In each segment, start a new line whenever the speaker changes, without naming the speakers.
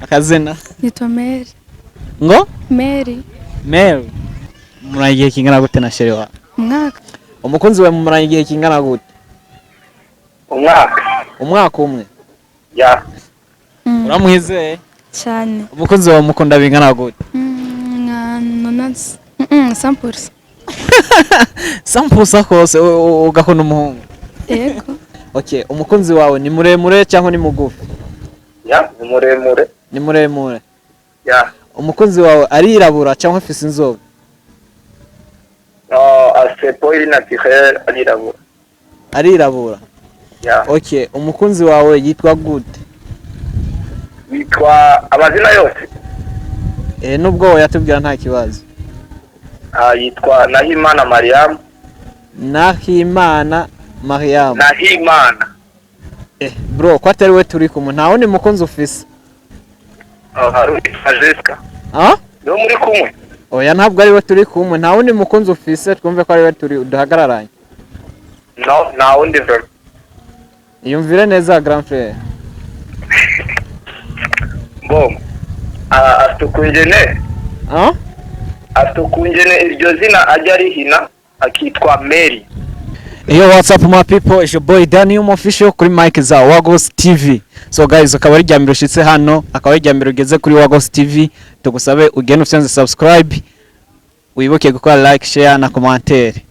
Akazina
Nitwa Mary.
ngo
Mary.
Mary. Muranye igihe kingana gute na sheri wawe?
Umwaka.
Umukunzi wawe muranye igihe kingana gute? Umwaka umwe.
Ya.
Uramwizeye?
Cyane.
Umukunzi wawe mukunda bingana gute?
Nonansi. 100%.
100% kose ugakunda umuhungu.
Yego.
Okay, umukunzi wawe ni muremure cyangwa ni mugufi?
Ya, ni muremure.
Ni muremure.
Ya.
Umukunzi wawe arirabura cyangwa afise inzobe?
Ase poil naturel arirabura.
Arirabura.
Ya.
Okay, umukunzi wawe yitwa gute?
Yitwa amazina yose.
Nubwo yatubwira nta kibazo.
Yitwa Nahimana Mariam.
Nahimana Mariam.
Nahimana.
Bro, ko atari we turi kumwe ntawe ni mukunzi ufise?
Haruni Jessica. Yo muri kumwe.
Oya ntabwo ari we turi kumwe ntawe ni mukunzi ufise twumve ko ari we turi duhagararanye.
No, na undi ver.
Yumvire neza grand frère.
Bon. Atukunjene. Atukunjene iryo zina ajya rihina akitwa Mary.
Yo, what's up my people? It's your boy Daniel official kuri mic za Wagos TV. So guys, akaba ari ryambiro shitse hano, akaba ari ryambiro ugeze kuri Wagos TV. Tugusabe ugende ufyenze subscribe. Wibuke gukora like, share na commentaire.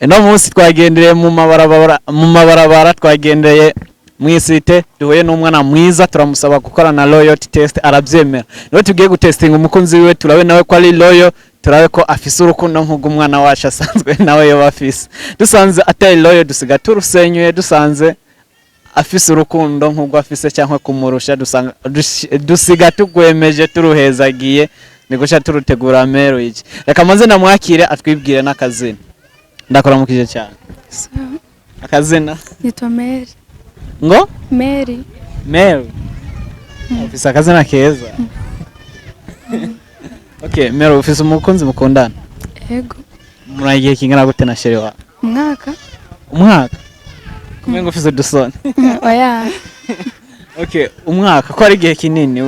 Eno munsi twagendeye mu mabarabara twagendeye mwisite duhuye n'umwana mwiza turamusaba gukora na loyalty test arabyemera. Niwe tugiye gutestinga umukunzi wiwe turabe nawe ko ari loyal. Turabe ko afise urukundo nk'ugo umwana wacu asanzwe nawe yo bafise. Dusanze atari loyo dusiga turusenyuye, dusanze afise urukundo nk'ugo afise cyangwa kumurusha dusiga tugwemeje turuhezagiye nigusha turutegura mero iki. Reka manze namwakire atwibwire n'akazina. Ndakora mukije cyane. Akazina
Nitwa Mary.
Ngo?
Mary.
Mary. Afise akazina keza. Okay, Mero ufise umukunzi mukundana?
Yego.
Muranye igihe kingana gute na sheri wawe? Umwaka? Kumengo ufise dusoni.
Oya.
Okay, umwaka ko ari igihe kinini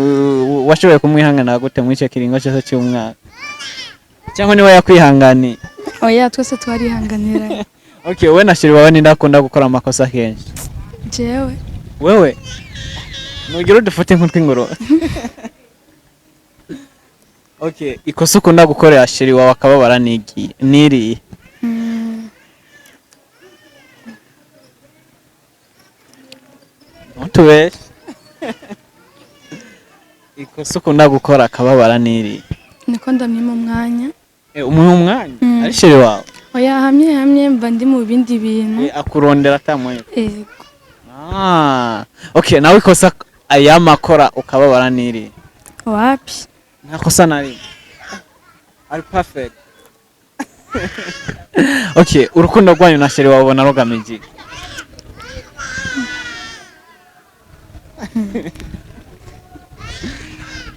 washoboye kumwihangana gute mu ice kiringo cyose cy'umwaka? Cyangwa niwe yakwihangani?
Oya, twese twarihanganira.
Okay, we na sheri wawe ni ndakunda gukora amakosa kenshi.
Jewe.
Wewe? Nugira udufute nk'utw'ingoro. Okay, ikosa ukunda gukorera sheri wawe akababara niri. Ntubeshe. Ikosa ukunda gukora akababara niri.
Niko ndamwima umwanya.
Umwanya? Ari sheri wawe?
Oya, hamye mba ndi mu bindi bintu.
Akurondera atamwe.
Yego.
Okay, nawe ikosa ayamakora ukababara niri.
Wapi?
Nakosa nari. Ari perfect. Okay, urukundo rwanyu na sheri wawe ubona rugamije.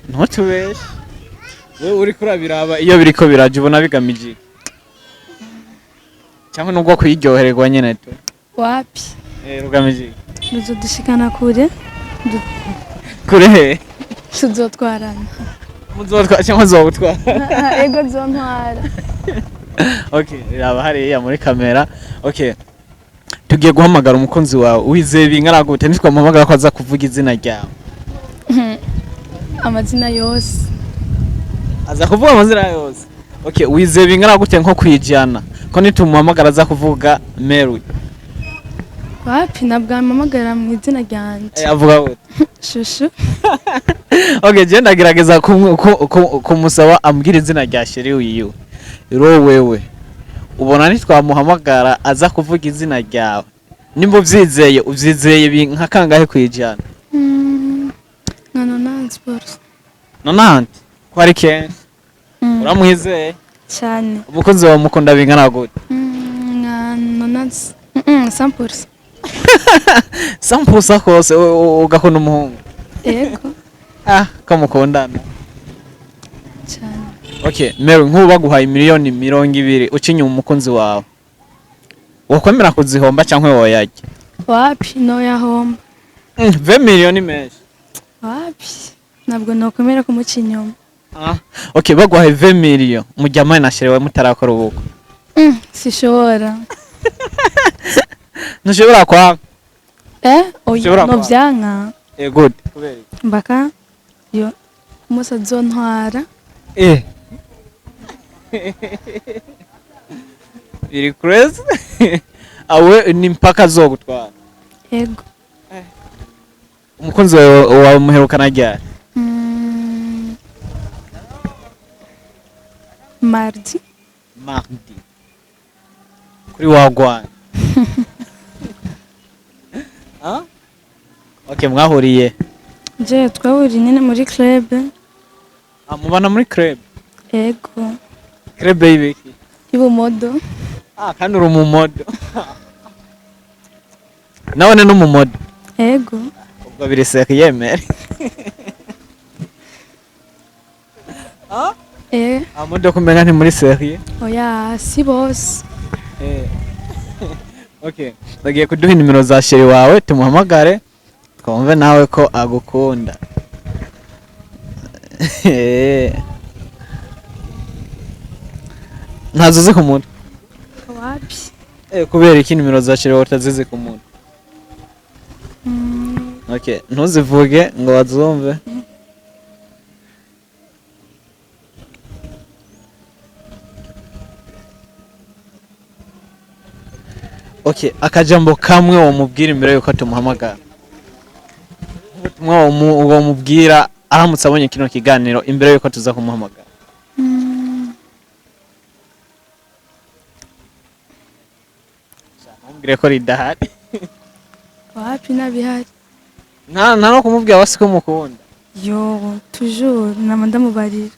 Ntutubeshe. Wewe uri kurabiraba iyo biriko biraje ubona bigamije. Cyangwa nubwo kwiryohererwa nyene to.
Wapi?
Rugamije.
Dushikana kure.
Kure he?
Tuzotwarana.
Muzotwara cyangwa zobutwara?
Ego zontwara.
Okay, raba hariya muri kamera. Okay. Tugiye guhamagara umukunzi wawe wizeye bingana gute nitwamuhamagara ko aza kuvuga izina ryawe?
Amazina yose.
Aza kuvuga amazina yose. Okay, wizeye bingana gute nko kwijana? Ko nitumuhamagara aza kuvuga Mary.
Wapi nabwampamagara mu izina ryanje.
Avuga gute?
Shushu.
Okay, je ndagerageza kumusaba ambwira izina rya sheri wiwe. Iro wewe. Ubona nitwamuhamagara aza kuvuga izina ryawe. Nimba uvyizeye nka kangahe kwijana?
Nonansi sports.
Nonansi? Ko ari kenshi? Uramwizeye?
Cyane.
Umukunzi wawe mukunda bingana gute?
Nonansi. 100%.
100% kose ugakunda umuhungu?
Yego.
Ko mukundana.
Cyane.
Okay, Mary nk'ubu baguhaye miliyoni 200 ucinye umukunzi wawe. Wokwemera kuzihomba cyangwa woyajya?
Wapi no yahomba.
20 miliyoni menshi.
Wapi? ntabwo nokwemera kumuca inyuma.
Okay, bagwahe 20 million mujyamane na sherewe mutarakora ubukwe.
Sishobora.
Ntushobora kwa
Oya no vyanka.
Good. Kubera
Mbaka yo umusa zontwara.
Biri crazy. Awe ni mpaka zo gutwara.
Ego.
Umukunzi wawe muherukana ryari?
Mardi.
Kuri wagwana. Okay, mwahuriye.
Je twahuriye nyine muri club.
Mubana muri club?
Ego.
Club y'ibiki?
Ibumodo.
Kandi uri mu modo. Nawe ni mu modo.
Ego.
Ubwo biriseka yemere. Amodo kumenya nti muri serie.
Oya si bose.
Okay, bagiye kuduha nimero za sheri wawe tumuhamagare twumve nawe ko agukunda. Ntazuze ku muntu.
Wapi?
Kubera iki nimero za sheri wawe utazize ku muntu? Okay, ntuzivuge ngo wazumve. Okay, akajambo kamwe wamubwira imbere yuko tumuhamagara. Uwo mubwira aramutse abonye kino kiganiro imbere yuko tuza kumuhamagara. Ntumbwire ko ridahari.
Wapi nabihari?
Nta no kumubwira wasi ko mukunda.
Yo, toujours ndamubarira.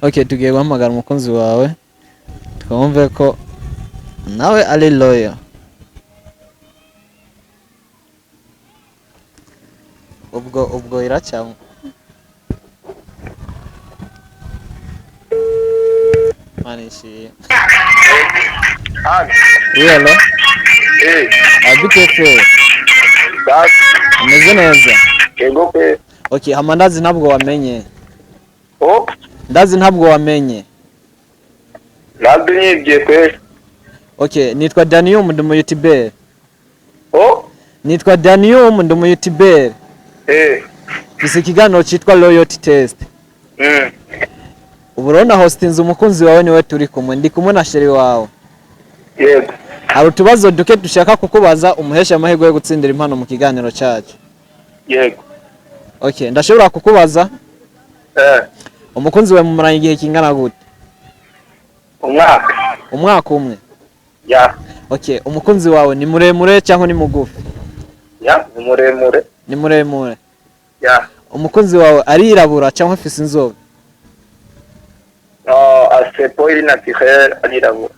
Okay, tugiye guhamagara umukunzi wawe. Twumve ko nawe ari loyal. Ubwo iracyamwe. Manishi. Hello. Abitetse. Ameze neza.
Yego pe.
Okay, hamandazi ntabwo wamenye. Ndazi ntabwo wamenye.
Ntabwo nyibye pe.
Okay, nitwa Daniel ndi mu YouTuber. Nitwa Daniel ndi mu YouTuber. Fise ikiganiro cyitwa Loyalty Test. Uburona hostinze umukunzi wawe niwe turi kumwe, ndi kumwe na sheri wawe.
Yego.
Hari utubazo duke dushaka kukubaza umuhesha amahirwe yo gutsindira impano mu kiganiro cyacu.
Yego.
Okay, ndashobora kukubaza? Umukunzi wawe mumuranye igihe kingana gute? Umwaka umwe.
Ya.
Okay, umukunzi wawe ni muremure cyangwa ni mugufi?
Ya, ni muremure.
Ni muremure.
Ya.
Umukunzi wawe arirabura cyangwa afise inzobe?
Asepoiri naturel arirabura.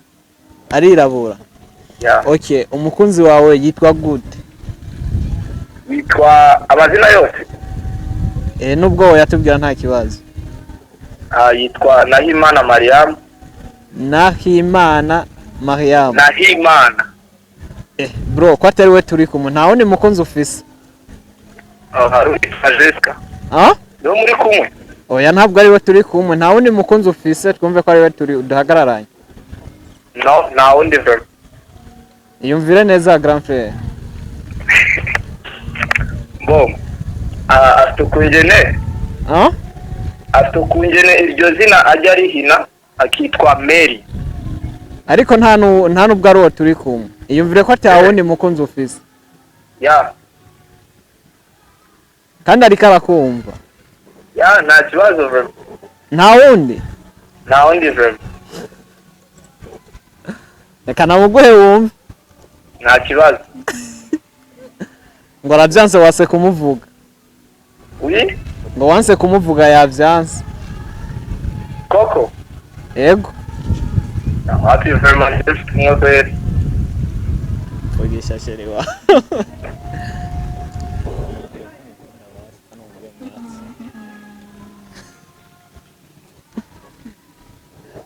Arirabura.
Ya.
Okay, umukunzi wawe yitwa gute?
Yitwa amazina yose.
Nubwo yatubwira nta kibazo.
Yitwa Nahimana Mariam.
Nahimana Mariam.
Nahimana.
Bro, ko atari we turi kumwe ntawo ni mukunzi ufise?
Jessica. Yo muri kumwe.
Oya ntabwo ari we turi kumwe, ntawo ni mukunzi ufise twumve ko ari we turi duhagararanye.
No, na undi ver.
Yumvire neza grand frère.
Bom. Atukunjene. Atukunjene iryo zina ajya arihina akitwa Mary.
Ariko nta nubwo ari uwo turi kumwe. Yumvire ko atawo ni mukunzi ufise.
Ya.
Kandi ariko arakumva.
Ya, nta kibazo ver.
Nta wundi?
Nta wundi ver.
Reka namuguhe wumve.
Nta kibazo.
Ngo aravyanse wase kumuvuga.
Oui?
Ngo wanse kumuvuga yavyanse.
Koko?
Ego.
Happy very much. Mwese.
Ogisha sheri wa.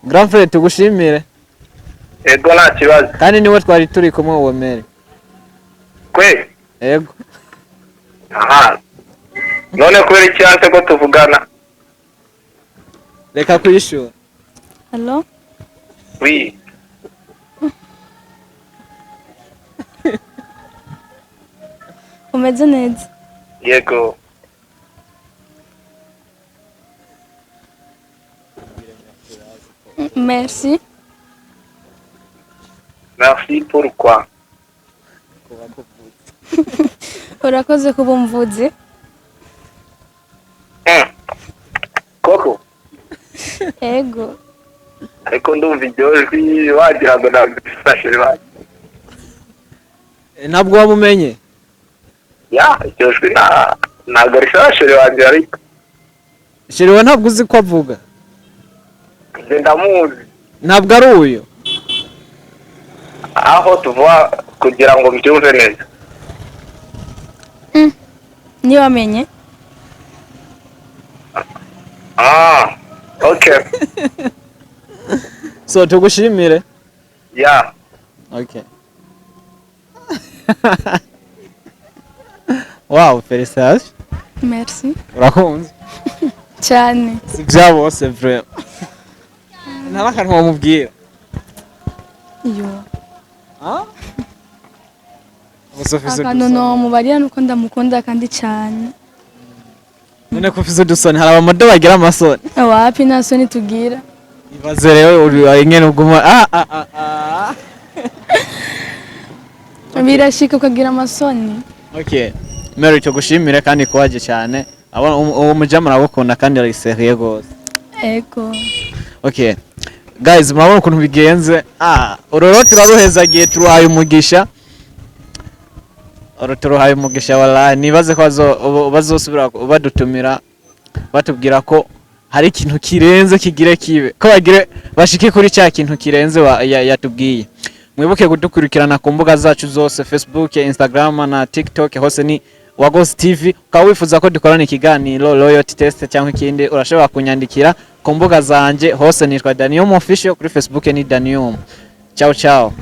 Grand frère tugushimire.
Ego nta kibazo.
Kandi niwe twari turi kumwe uwo Mary.
Kwe?
Ego.
Aha. none kubera icyanse ko tuvugana?
Reka kwishura.
Allo?
Oui.
Umeze neza?
Yego.
Merci.
Merci pourquoi?
Urakoze kuba umvuze.
Koko?
Ego.
Ariko ndumva iryo jwi wagira ngo ntabwo rifashe bake.
Ntabwo wamumenye?
Ya, iryo jwi ntabwo rifashe wanjye ariko.
Shiriwe ntabwo uzi ko avuga.
Ndamuzi.
Ntabwo ari uyu.
Aho tuva kugira ngo mbyumve neza.
Ni wamenye?
Okay.
So tugushimire.
Ya.
Okay. Wow, félicitations.
Merci.
Urakunze.
Cyane.
Si bya bose vraiment. Nta kantu wamubwira.
Yo.
Ubusofisi
Akantu no mubarira nuko ndamukunda kandi cyane.
none ko ufise udusoni hari abamodo bagira amasoni.
Wapi nta soni tugira.
Ibaze rero uri nyene uguma
Birashika ukagira amasoni.
Okay. Mary tugushimire kandi kwaje cyane. Abona uwo mujama aragukunda kandi ari serieux gose.
Ego.
Okay. Guys, murabona ukuntu bigenze. Uroro turaruhezagiye turuhaye umugisha. Turuhaye umugisha wallahi nibaze ko bazosubira badutumira batubwira ko hari ikintu kirenze kigire kibe. Ko bagire bashike kuri cya kintu kirenze yatubwiye. Mwibuke kudukurikirana ku mbuga zacu zose Facebook, Instagram na TikTok hose ni Wagos TV. Ukaba wifuza ko dukorana ikiganiro loyalty test cyangwa ikindi urashobora kunyandikira ku mbuga zanje hose nitwa Danium Official kuri Facebook ni Danium. Ciao ciao.